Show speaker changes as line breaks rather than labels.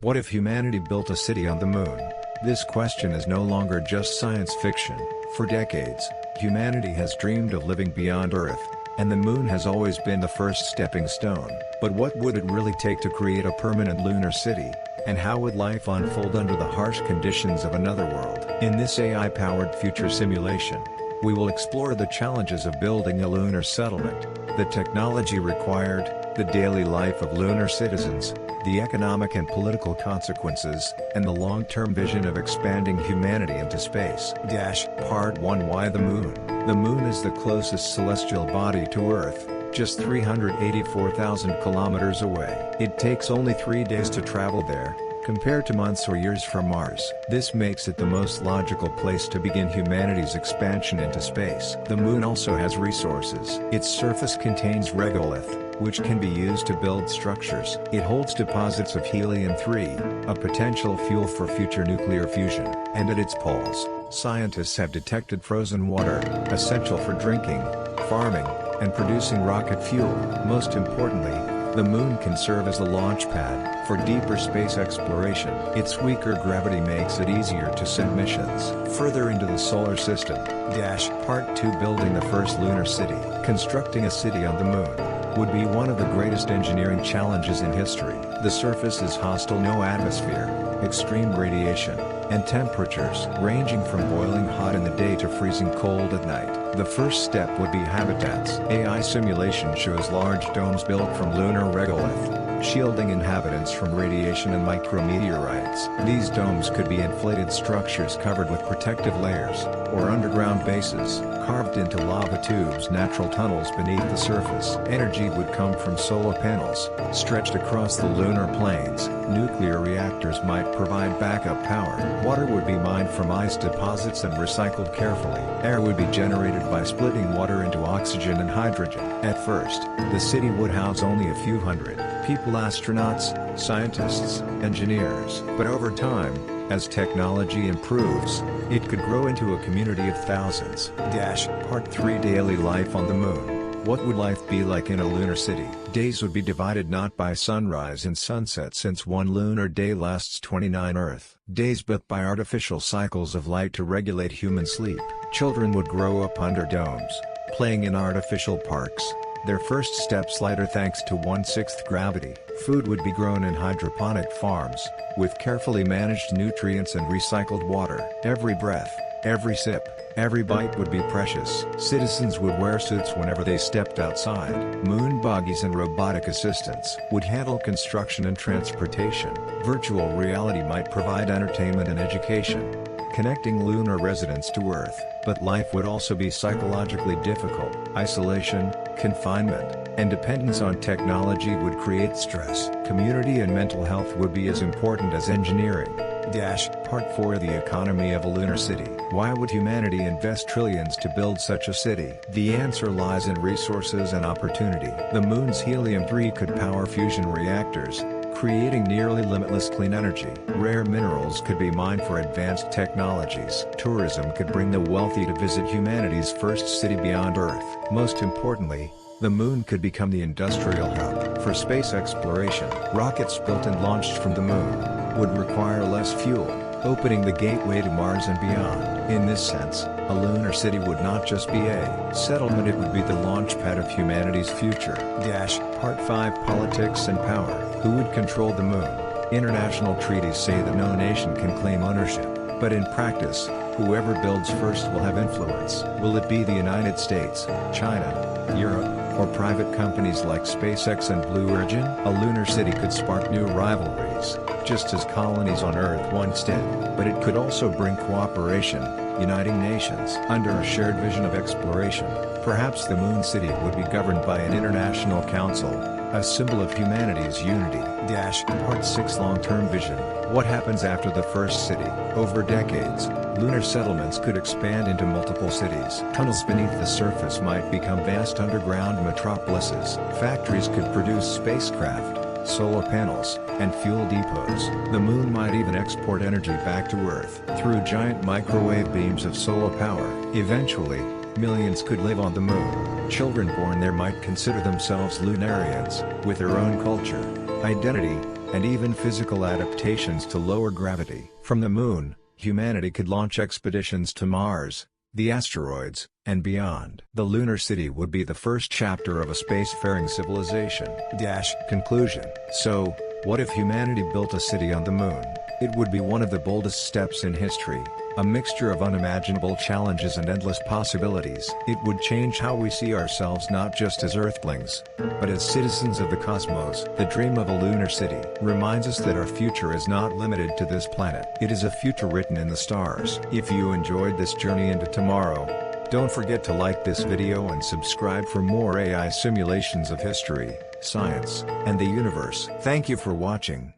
What if humanity built a city on the moon? This question is no longer just science fiction. For decades, humanity has dreamed of living beyond Earth, and the moon has always been the first stepping stone. But what would it really take to create a permanent lunar city? And how would life unfold under the harsh conditions of another world? In this AI-powered future simulation, we will explore the challenges of building a lunar settlement, the technology required, the daily life of lunar citizens, the economic and political consequences, and the long-term vision of expanding humanity into space. Part 1. Why the Moon? The Moon is the closest celestial body to Earth, just 384,000 kilometers away. It takes only 3 days to travel there, compared to months or years from Mars. This makes it the most logical place to begin humanity's expansion into space. The Moon also has resources. Its surface contains regolith, which can be used to build structures. It holds deposits of helium-3, a potential fuel for future nuclear fusion. And at its poles, scientists have detected frozen water, essential for drinking, farming, and producing rocket fuel. Most importantly, the Moon can serve as a launch pad for deeper space exploration. Its weaker gravity makes it easier to send missions further into the solar system. Part 2. Building the first lunar city. Constructing a city on the Moon would be one of the greatest engineering challenges in history. The surface is hostile, no atmosphere, extreme radiation, and temperatures ranging from boiling hot in the day to freezing cold at night. The first step would be habitats. AI simulation shows large domes built from lunar regolith, shielding inhabitants from radiation and micrometeorites. These domes could be inflated structures covered with protective layers, or underground bases, carved into lava tubes, natural tunnels beneath the surface. Energy would come from solar panels, stretched across the lunar plains. Nuclear reactors might provide backup power. Water would be mined from ice deposits and recycled carefully. Air would be generated by splitting water into oxygen and hydrogen. At first, the city would house only a few hundred people, astronauts, scientists, engineers. But over time, as technology improves, it could grow into a community of thousands. Part 3. Daily life on the Moon. What would life be like in a lunar city? Days would be divided not by sunrise and sunset, since one lunar day lasts 29 Earth days, but by artificial cycles of light to regulate human sleep. Children would grow up under domes, playing in artificial parks, their first steps lighter thanks to 1/6 gravity. Food would be grown in hydroponic farms, with carefully managed nutrients and recycled water. Every breath, every sip, every bite would be precious. Citizens would wear suits whenever they stepped outside. Moon buggies and robotic assistants would handle construction and transportation. Virtual reality might provide entertainment and education, connecting lunar residents to Earth. But life would also be psychologically difficult. Isolation, confinement, and dependence on technology would create stress. Community and mental health would be as important as engineering. Part 4. The economy of a lunar city. Why would humanity invest trillions to build such a city? The answer lies in resources and opportunity. The Moon's helium-3 could power fusion reactors, creating nearly limitless clean energy. Rare minerals could be mined for advanced technologies. Tourism could bring the wealthy to visit humanity's first city beyond Earth. Most importantly, the Moon could become the industrial hub for space exploration. Rockets built and launched from the Moon would require less fuel, opening the gateway to Mars and beyond. In this sense, a lunar city would not just be a settlement, it would be the launchpad of humanity's future. Part 5. Politics and power. Who would control the Moon? International treaties say that no nation can claim ownership, but in practice, whoever builds first will have influence. Will it be the United States, China, Europe, or private companies like SpaceX and Blue Origin? A lunar city could spark new rivalries, just as colonies on Earth once did. But it could also bring cooperation, uniting nations under a shared vision of exploration. Perhaps the Moon City would be governed by an international council, a symbol of humanity's unity. Part 6. Long-term vision. What happens after the first city? Over decades, lunar settlements could expand into multiple cities. Tunnels beneath the surface might become vast underground metropolises. Factories could produce spacecraft, solar panels, and fuel depots. The Moon might even export energy back to Earth through giant microwave beams of solar power. Eventually, millions could live on the Moon. Children born there might consider themselves lunarians, with their own culture, identity, and even physical adaptations to lower gravity. From the Moon, humanity could launch expeditions to Mars, the asteroids, and beyond. The lunar city would be the first chapter of a spacefaring civilization. Conclusion. So, what if humanity built a city on the Moon? It would be one of the boldest steps in history, a mixture of unimaginable challenges and endless possibilities. It would change how we see ourselves not just as Earthlings, but as citizens of the cosmos. The dream of a lunar city reminds us that our future is not limited to this planet. It is a future written in the stars. If you enjoyed this journey into tomorrow, don't forget to like this video and subscribe for more AI simulations of history, science, and the universe. Thank you for watching.